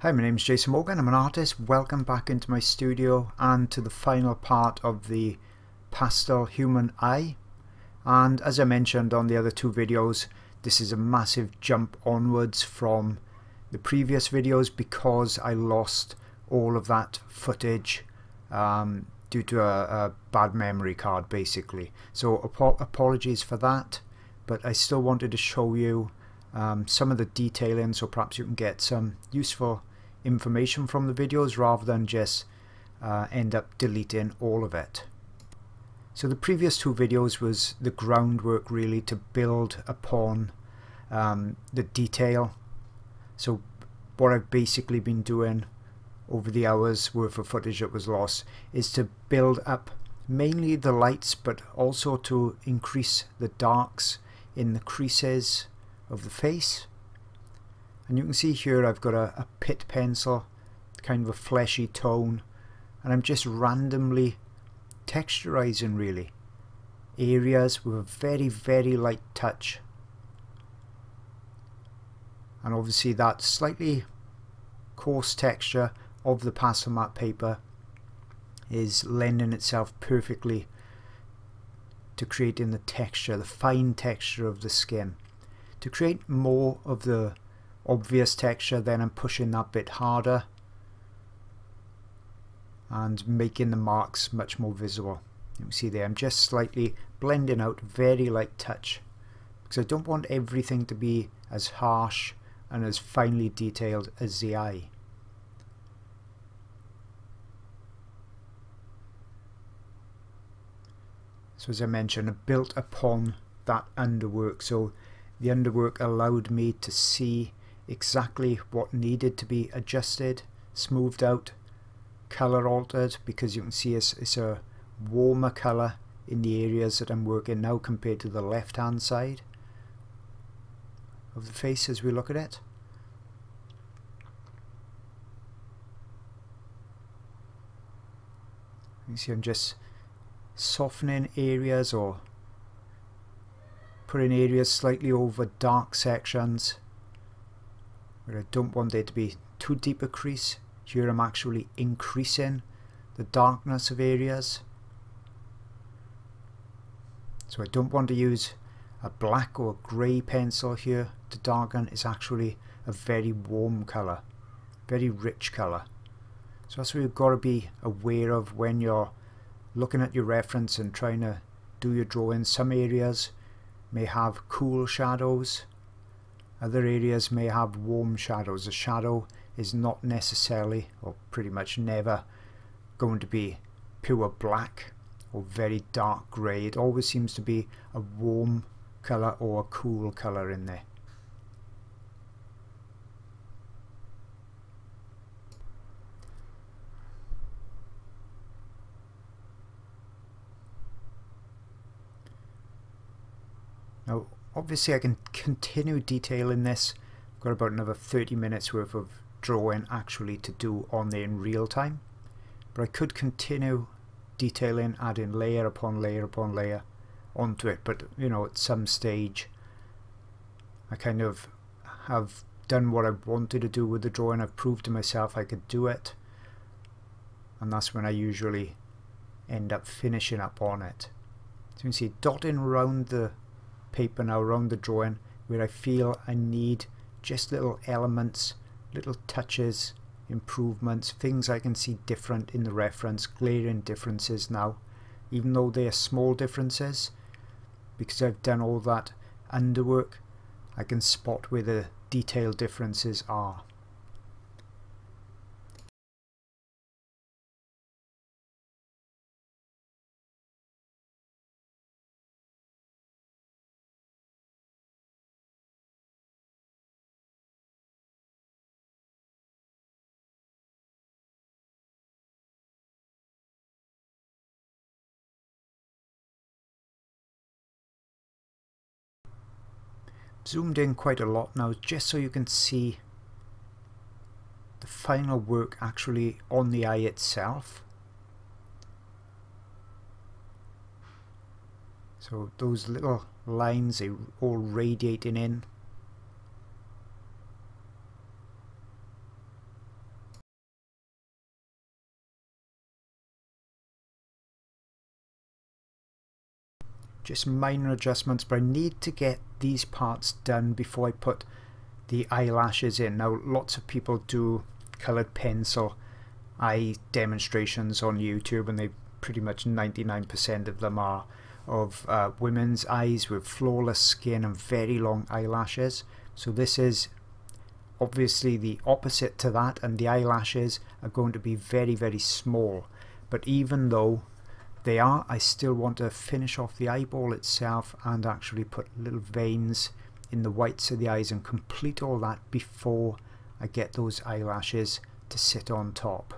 Hi, my name is Jason Morgan. I'm an artist. Welcome back into my studio and to the final part of the pastel human eye. And as I mentioned on the other two videos, this is a massive jump onwards from the previous videos because I lost all of that footage due to a bad memory card basically. So apologies for that, but I still wanted to show you some of the detailing so perhaps you can get some useful information from the videos rather than just end up deleting all of it. So the previous two videos was the groundwork really to build upon the detail. So what I've basically been doing over the hours worth of footage that was lost is to build up mainly the lights, but also to increase the darks in the creases of the face. And you can see here I've got a pit pencil, kind of a fleshy tone, and I'm just randomly texturizing really areas with a very light touch. And obviously that slightly coarse texture of the pastelmat paper is lending itself perfectly to creating the texture, the fine texture of the skin. To create more of the obvious texture, then I'm pushing that bit harder and making the marks much more visible. You can see there I'm just slightly blending out, very light touch, because I don't want everything to be as harsh and as finely detailed as the eye. So as I mentioned, I built upon that underwork, so the underwork allowed me to see exactly what needed to be adjusted, smoothed out, colour altered, because you can see it's a warmer colour in the areas that I'm working now compared to the left hand side of the face as we look at it. You see I'm just softening areas or putting areas slightly over dark sections where I don't want there to be too deep a crease. Here I'm actually increasing the darkness of areas. So I don't want to use a black or grey pencil here to darken. It's actually a very warm colour, very rich colour. So that's what you've got to be aware of when you're looking at your reference and trying to do your drawing. Some areas may have cool shadows, other areas may have warm shadows. A shadow is not necessarily, or pretty much never, going to be pure black or very dark grey. It always seems to be a warm colour or a cool colour in there. Now obviously I can continue detailing this. I've got about another 30 minutes worth of drawing actually to do on there in real time, but I could continue detailing, adding layer upon layer upon layer onto it, but you know, at some stage I kind of have done what I wanted to do with the drawing. I've proved to myself I could do it, and that's when I usually end up finishing up on it. So you can see dotting around the paper now, around the drawing, where I feel I need just little elements, little touches, improvements, things I can see different in the reference, glaring differences now, even though they are small differences. Because I've done all that underwork, I can spot where the detail differences are. Zoomed in quite a lot now just so you can see the final work actually on the eye itself. So those little lines, they all radiating in. just minor adjustments, but I need to get these parts done before I put the eyelashes in. Now lots of people do coloured pencil eye demonstrations on YouTube, and they pretty much 99% of them are of women's eyes with flawless skin and very long eyelashes. So this is obviously the opposite to that, and the eyelashes are going to be very, very small. But even though they are, I still want to finish off the eyeball itself and actually put little veins in the whites of the eyes and complete all that before I get those eyelashes to sit on top.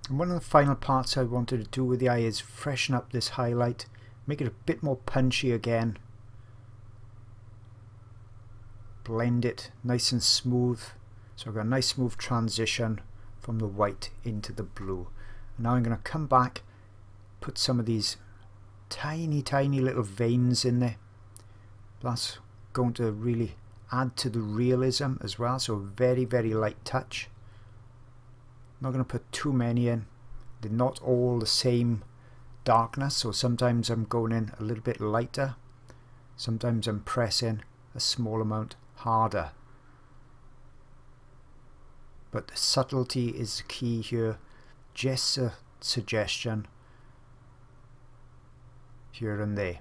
And one of the final parts I wanted to do with the eye is freshen up this highlight, make it a bit more punchy again, blend it nice and smooth, so I've got a nice smooth transition from the white into the blue. And now I'm going to come back, put some of these tiny little veins in there. That's going to really add to the realism as well, so very light touch. I'm not going to put too many in. They're not all the same darkness, so sometimes I'm going in a little bit lighter, sometimes I'm pressing a small amount harder. But the subtlety is key here, just a suggestion here and there.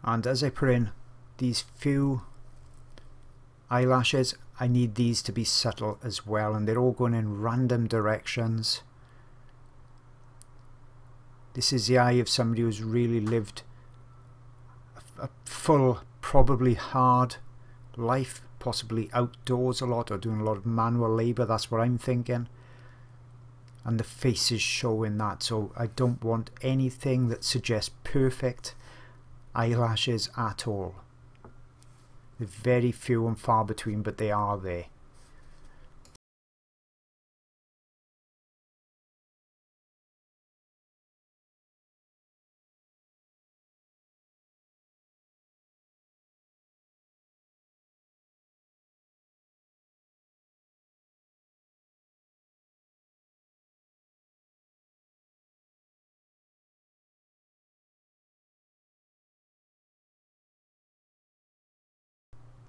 And as I put in these few eyelashes, I need these to be subtle as well, and they're all going in random directions. This is the eye of somebody who's really lived a full, probably hard life, possibly outdoors a lot or doing a lot of manual labour. That's what I'm thinking. And the face is showing that, so I don't want anything that suggests perfect eyelashes at all. They're very few and far between, but they are there.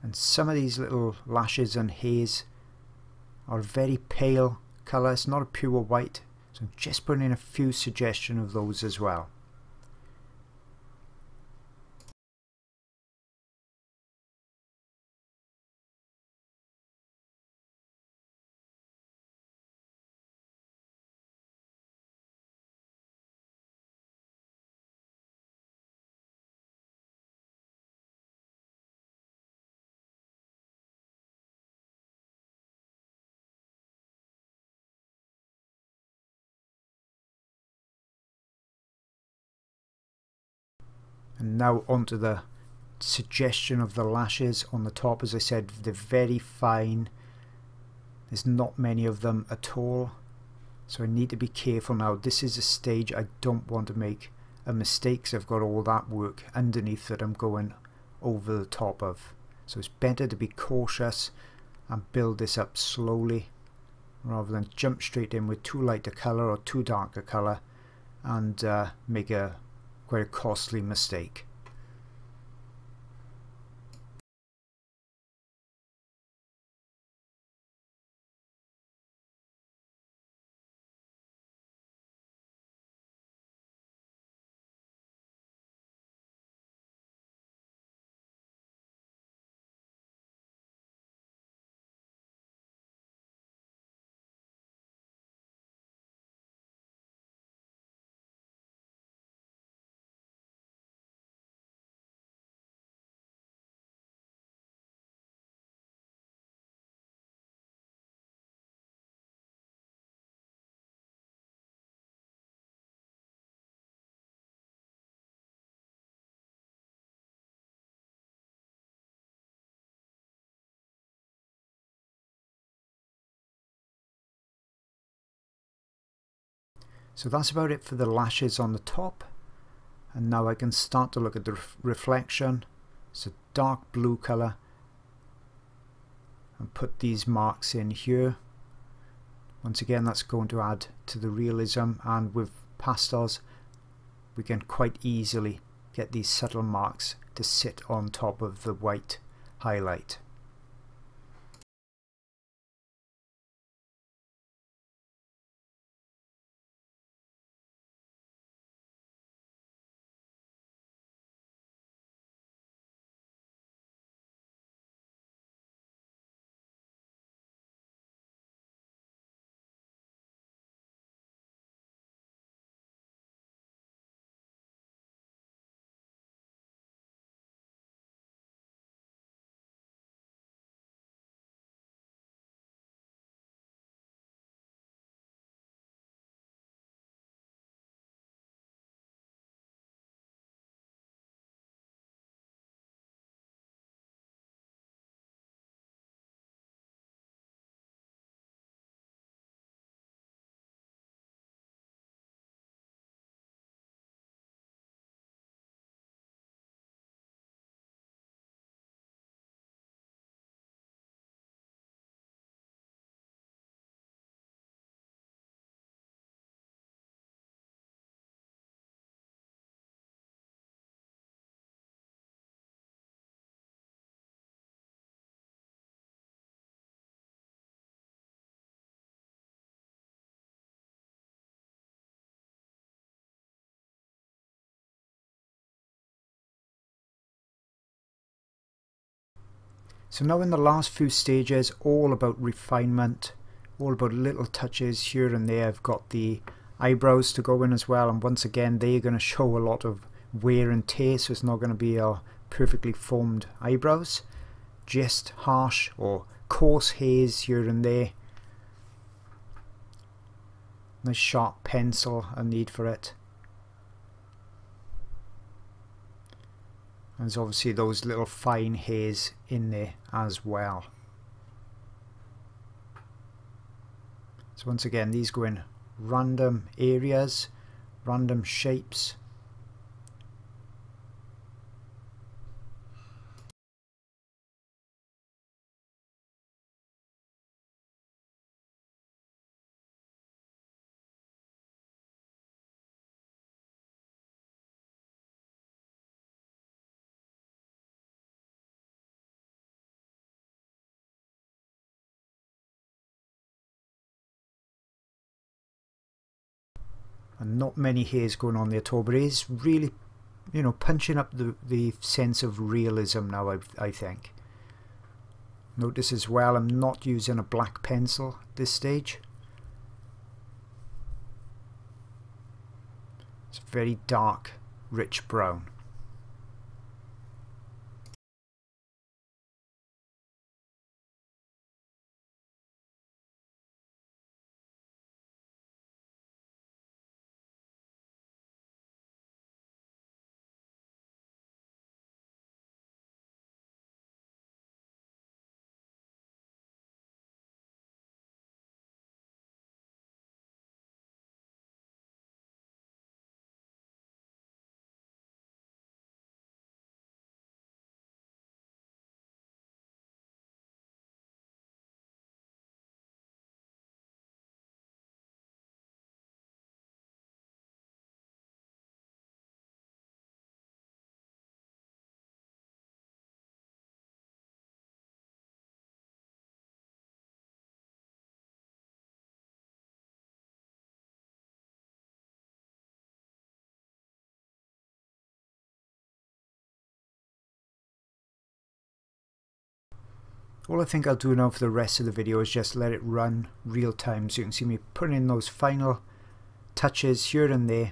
And some of these little lashes and hairs are a very pale colour. It's not a pure white, so I'm just putting in a few suggestions of those as well. And now onto the suggestion of the lashes on the top. As I said, they're very fine. There's not many of them at all, so I need to be careful now. This is a stage I don't want to make a mistake, because I've got all that work underneath that I'm going over the top of. So it's better to be cautious and build this up slowly rather than jump straight in with too light a colour or too dark a colour and make quite a costly mistake. So that's about it for the lashes on the top, and now I can start to look at the reflection. It's a dark blue colour, and put these marks in here. Once again, that's going to add to the realism, and with pastels we can quite easily get these subtle marks to sit on top of the white highlight. So now in the last few stages, all about refinement, all about little touches here and there. I've got the eyebrows to go in as well, and once again they're going to show a lot of wear and tear, so it's not going to be a perfectly formed eyebrows. Just harsh or coarse hairs here and there. Nice sharp pencil I need for it. And there's obviously those little fine hairs in there as well. So once again, these go in random areas, random shapes. And not many hairs going on there at all, but it is really, you know, punching up the sense of realism now, I think. Notice as well, I'm not using a black pencil at this stage. It's very dark, rich brown. All I think I'll do now for the rest of the video is just let it run real time, so you can see me putting in those final touches here and there.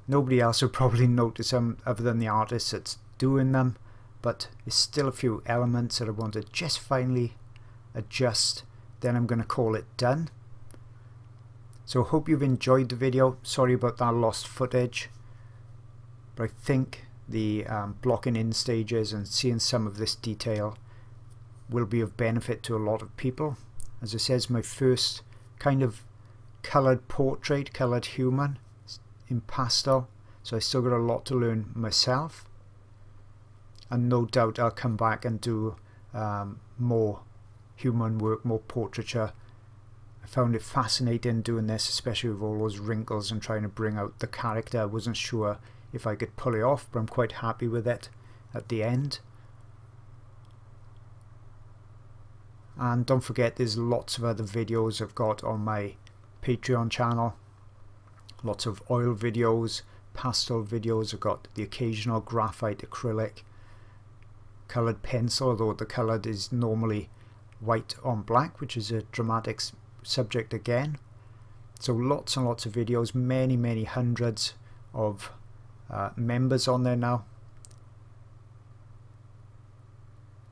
Nobody else will probably notice them other than the artist that's doing them, but there's still a few elements that I want to just finally adjust. Then I'm going to call it done. So hope you've enjoyed the video. Sorry about that lost footage, but I think the blocking in stages and seeing some of this detail will be of benefit to a lot of people. As I said, it's my first kind of coloured portrait, coloured human in pastel, so I still got a lot to learn myself, and no doubt I'll come back and do more human work, more portraiture. I found it fascinating doing this, especially with all those wrinkles and trying to bring out the character. I wasn't sure if I could pull it off, but I'm quite happy with it at the end. And don't forget, there's lots of other videos I've got on my Patreon channel. Lots of oil videos, pastel videos. I've got the occasional graphite, acrylic, coloured pencil, although the coloured is normally white on black, which is a dramatic subject again. So lots and lots of videos, many hundreds of members on there now.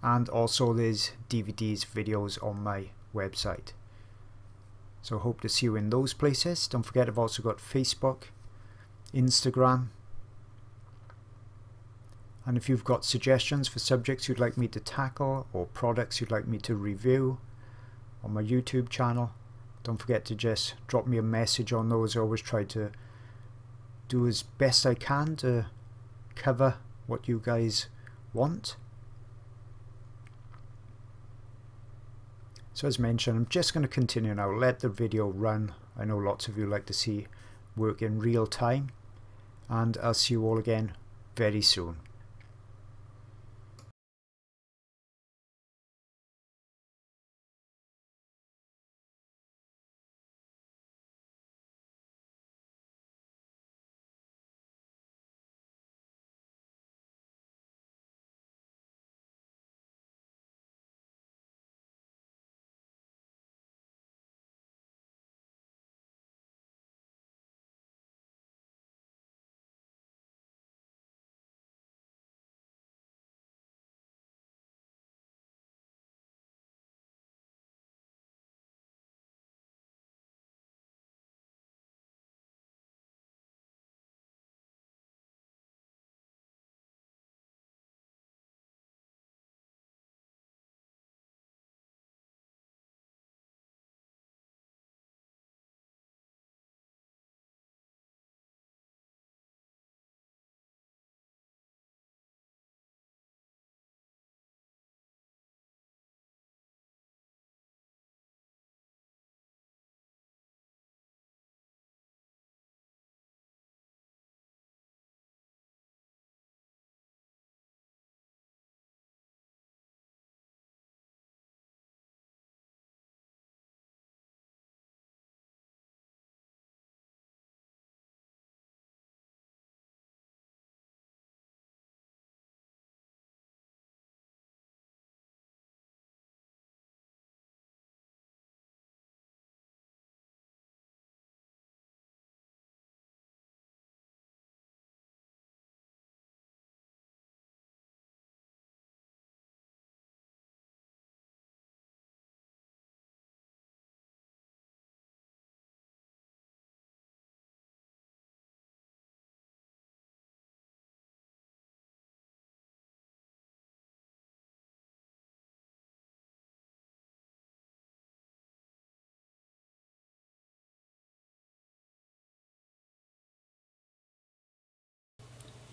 And also there's DVDs, videos on my website. So hope to see you in those places. Don't forget, I've also got Facebook, Instagram. And if you've got suggestions for subjects you'd like me to tackle or products you'd like me to review on my YouTube channel, don't forget to just drop me a message on those. I always try to do as best I can to cover what you guys want. So as mentioned, I'm just going to continue now, let the video run. I know lots of you like to see work in real time, and I'll see you all again very soon.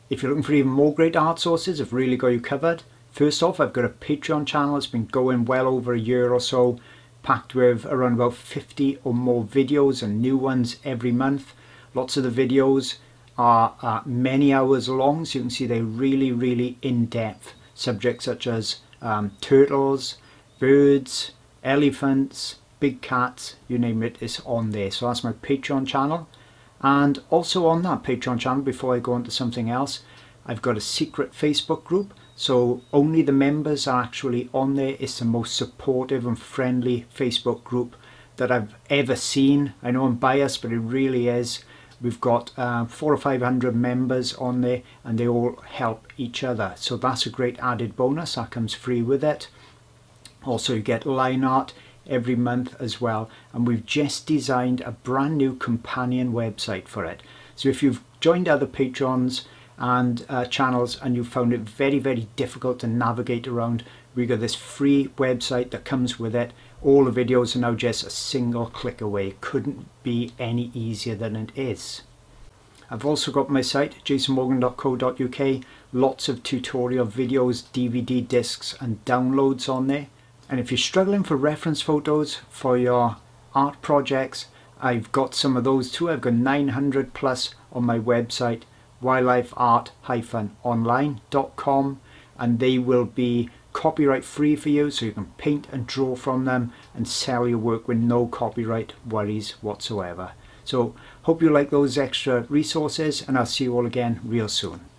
If you're looking for even more great art sources, I've really got you covered. First off, I've got a Patreon channel. It's been going well over a year or so, packed with around about 50 or more videos and new ones every month. Lots of the videos are many hours long, so you can see they're really in-depth. Subjects such as turtles, birds, elephants, big cats, you name it, it's on there. So that's my Patreon channel. And also on that Patreon channel, before I go on to something else, I've got a secret Facebook group So only the members are actually on there. It's the most supportive and friendly Facebook group that I've ever seen. I know I'm biased, but it really is. We've got 400 or 500 members on there, and they all help each other. So that's a great added bonus that comes free with it. Also, you get line art every month as well. And we've just designed a brand new companion website for it. So if you've joined other patrons and channels and you found it very, very difficult to navigate around, we got this free website that comes with it. All the videos are now just a single click away. It couldn't be any easier than it is. I've also got my site, jasonmorgan.co.uk, lots of tutorial videos, DVD discs and downloads on there. And if you're struggling for reference photos for your art projects, I've got some of those too. I've got 900 plus on my website, wildlifeart-online.com, and they will be copyright free for you, so you can paint and draw from them and sell your work with no copyright worries whatsoever. So hope you like those extra resources, and I'll see you all again real soon.